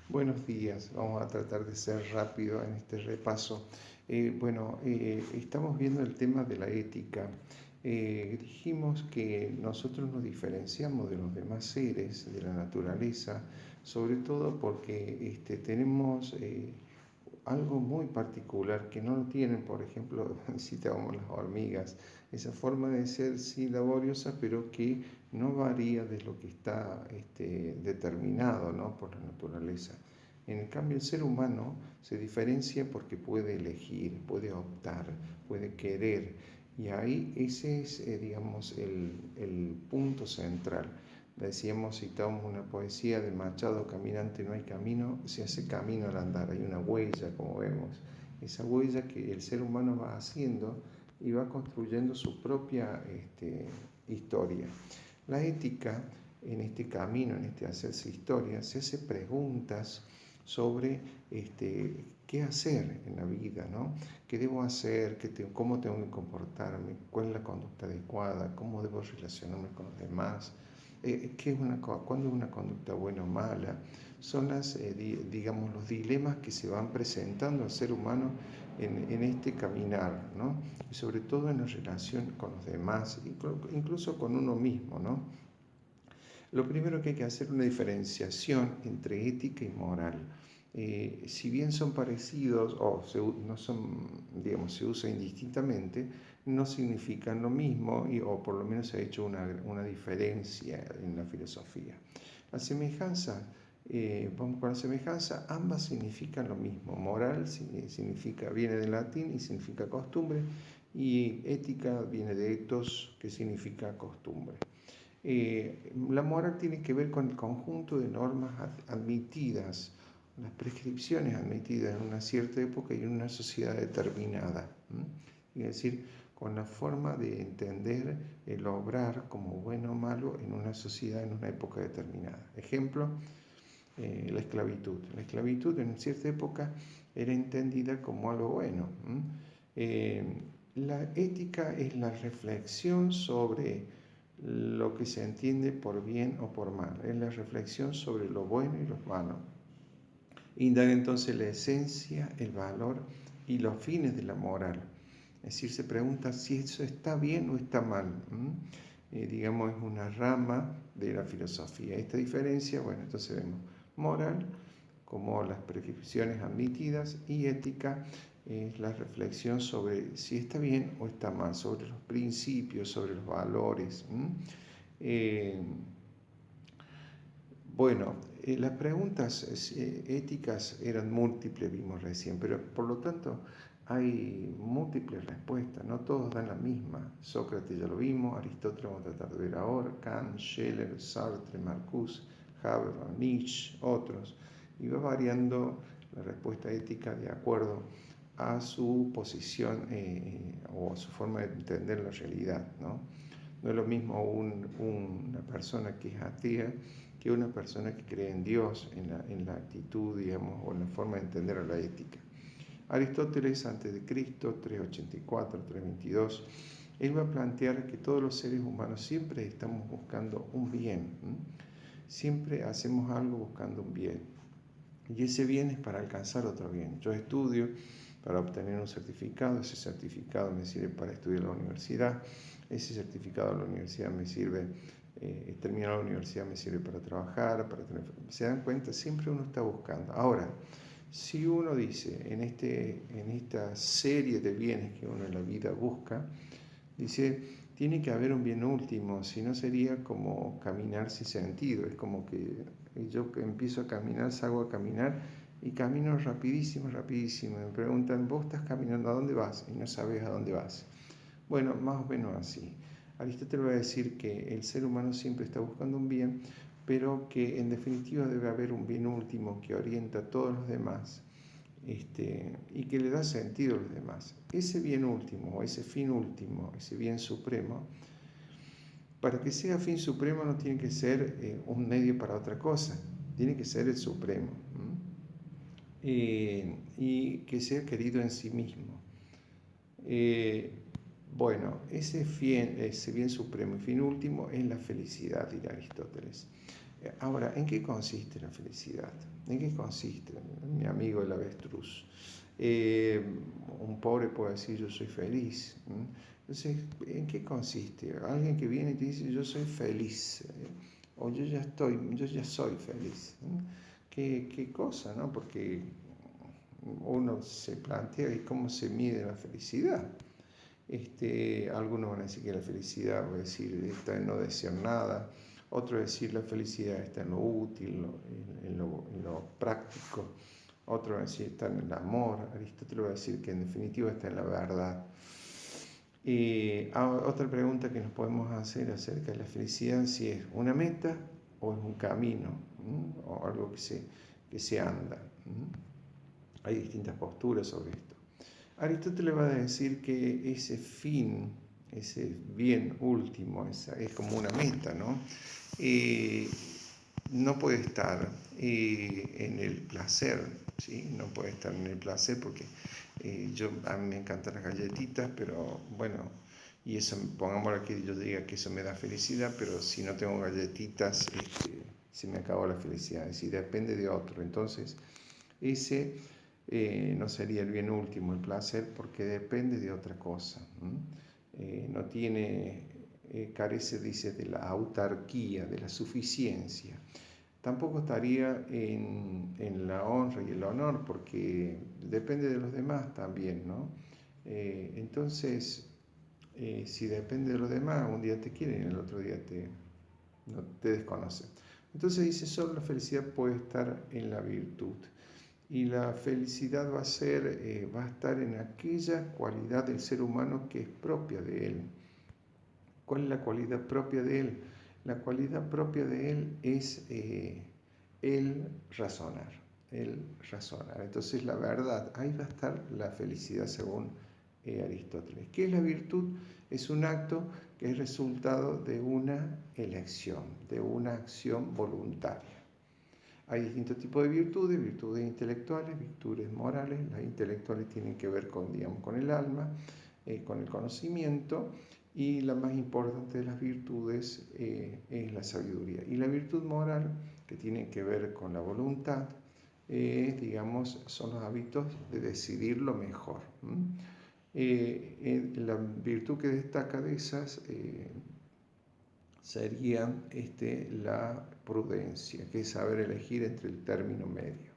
Buenos días, vamos a tratar de ser rápido en este repaso. Estamos viendo el tema de la ética. Dijimos que nosotros nos diferenciamos de los demás seres, de la naturaleza, sobre todo porque tenemos algo muy particular que no lo tienen, por ejemplo, citábamos las hormigas, esa forma de ser sí laboriosa, pero que no varía de lo que está determinado, ¿no?, por la naturaleza. En cambio, el ser humano se diferencia porque puede elegir, puede optar, puede querer, y ahí ese es, digamos, el punto central. Decíamos, citábamos una poesía de Machado: caminante no hay camino, se hace camino al andar, hay una huella, como vemos, esa huella que el ser humano va haciendo y va construyendo su propia historia. La ética, en este camino, en este hacerse historia, se hace preguntas sobre qué hacer en la vida, ¿no? ¿Qué debo hacer? ¿Cómo tengo que comportarme? ¿Cuál es la conducta adecuada? ¿Cómo debo relacionarme con los demás? ¿Cuándo es una conducta buena o mala? Son digamos, los dilemas que se van presentando al ser humano en este caminar, ¿no? Y sobre todo en la relación con los demás, incluso con uno mismo, ¿no? Lo primero que hay que hacer es una diferenciación entre ética y moral. Si bien son parecidos o no son, digamos, se usa indistintamente, no significan lo mismo o por lo menos se ha hecho una diferencia en la filosofía. La semejanza, vamos con la semejanza, ambas significan lo mismo. Moral viene del latín y significa costumbre, y ética viene de ethos, que significa costumbre. La moral tiene que ver con el conjunto de normas admitidas, las prescripciones admitidas en una cierta época y en una sociedad determinada. Es decir, con la forma de entender el obrar como bueno o malo en una sociedad, en una época determinada. Ejemplo, la esclavitud. La esclavitud en cierta época era entendida como algo bueno. La ética es la reflexión sobre lo que se entiende por bien o por mal, es la reflexión sobre lo bueno y lo malo. Indaga entonces la esencia, el valor y los fines de la moral. Es decir, se pregunta si eso está bien o está mal. Digamos, es una rama de la filosofía. Esta diferencia, bueno, entonces vemos moral como las prescripciones admitidas, y ética es la reflexión sobre si está bien o está mal, sobre los principios, sobre los valores. Las preguntas éticas eran múltiples, vimos recién, pero por lo tanto hay múltiples respuestas, no todos dan la misma. Sócrates ya lo vimos, Aristóteles vamos a tratar de ver ahora, Kant, Scheler, Sartre, Marcuse, Habermas, Nietzsche, otros, y va variando la respuesta ética de acuerdo a su posición o a su forma de entender la realidad, ¿no? No es lo mismo una persona que es atea que una persona que cree en Dios, en la actitud, digamos, o en la forma de entender a la ética. Aristóteles, antes de Cristo, 384, 322, él va a plantear que todos los seres humanos siempre estamos buscando un bien, siempre hacemos algo buscando un bien, y ese bien es para alcanzar otro bien. Yo estudio para obtener un certificado, ese certificado me sirve para estudiar en la universidad, ese certificado de la universidad me sirve, terminar la universidad me sirve para trabajar, ¿se dan cuenta? Siempre uno está buscando. Ahora, si uno dice en esta serie de bienes que uno en la vida busca, dice, tiene que haber un bien último, si no sería como caminar sin sentido. Es como que yo empiezo a caminar, salgo a caminar y camino rapidísimo, rapidísimo. Me preguntan, ¿vos estás caminando a dónde vas? Y no sabes a dónde vas. Bueno, más o menos así. Aristóteles va a decir que el ser humano siempre está buscando un bien, pero que en definitiva debe haber un bien último que orienta a todos los demás, y que le da sentido a los demás. Ese bien último, o ese fin último, ese bien supremo, para que sea fin supremo no tiene que ser un medio para otra cosa, tiene que ser el supremo, y que sea querido en sí mismo. Ese bien supremo y fin último es la felicidad, dirá Aristóteles. Ahora, ¿en qué consiste la felicidad? ¿En qué consiste, mi amigo el avestruz? Eh, un pobre puede decir yo soy feliz. Entonces, ¿en qué consiste? Alguien que viene y te dice yo soy feliz, o yo ya soy feliz. ¿Qué cosa, no? Porque uno se plantea y cómo se mide la felicidad. Algunos van a decir que la felicidad, va a decir, está en no desear nada, otros decir la felicidad está en lo útil, en lo práctico, otros van a decir está en el amor, Aristóteles va a decir que en definitiva está en la verdad. Otra pregunta que nos podemos hacer acerca de la felicidad, si es una meta o es un camino, o algo que se anda. Hay distintas posturas sobre esto. Aristóteles va a decir que ese fin, ese bien último, es como una meta, ¿no? No puede estar en el placer, ¿sí? No puede estar en el placer porque a mí me encantan las galletitas, pero bueno, y eso, pongámoslo que yo diga que eso me da felicidad, pero si no tengo galletitas, se me acabó la felicidad, es decir, depende de otro. Entonces, ese no sería el bien último, el placer, porque depende de otra cosa. No tiene, carece, dice, de la autarquía, de la suficiencia. Tampoco estaría en la honra y el honor, porque depende de los demás también, ¿no? Entonces, si depende de los demás, un día te quieren y el otro día no te desconocen. Entonces dice, solo la felicidad puede estar en la virtud. Y la felicidad va a estar en aquella cualidad del ser humano que es propia de él. ¿Cuál es la cualidad propia de él? La cualidad propia de él es el razonar, el razonar. Entonces la verdad, ahí va a estar la felicidad según Aristóteles. ¿Qué es la virtud? Es un acto que es resultado de una elección, de una acción voluntaria. Hay distintos tipos de virtudes intelectuales, virtudes morales. Las intelectuales tienen que ver con, digamos, con el alma, con el conocimiento, y la más importante de las virtudes es la sabiduría. Y la virtud moral, que tiene que ver con la voluntad, digamos, son los hábitos de decidir lo mejor. La virtud que destaca de esas sería la prudencia, que es saber elegir entre el término medio.